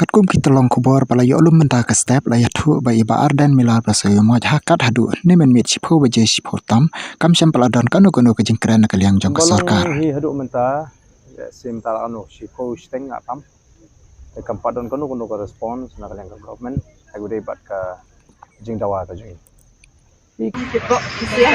Katkum kita long kubor pala yo lum menta ka step la yathu ba iba arden milar pasayo moj hakat hadu ni men mit sipo baje sipo tam kam sam pala don kanu kanu ka jingkran ka liang jong ka sarkar hi hadu menta sim tal anu sipo steng atam te kampat don kanu kanu ka response na liang government aku dei bat ka jing dawa ta jing kok ya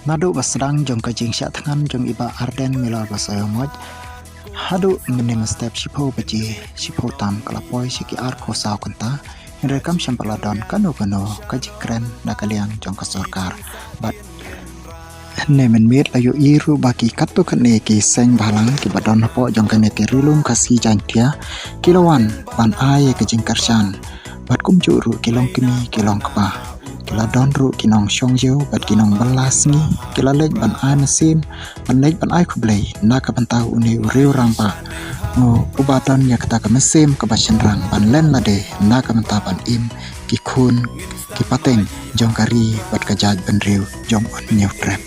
Nadu basdang jong ka jing sya thangan jong iba arden milar pasayo moj hadu menim step sipo baje sipo tam kalapoi siki ar ko saw kanta rekam sam pala don kanu kanu ka jingkran na ka liang jong ka sarkar but ne men mit la yo iru baki katto kane ki seng balang ki badon po jong kane ki rilum kasi jantia kilowan ban ai ke jingkarshan bat kum juru kilong kimi kilong kpa kila don ru kinong shongju bat kinong balas ni kila lek ban ai nasim ban lek ban ai kublai na ka bantau uni riu rampa ngo ubatan ya kata ka mesim ka bashenrang ban len lade na ka banta ban im ki khun ki pateng jong kari bat ka jaj ban riu jong on new trap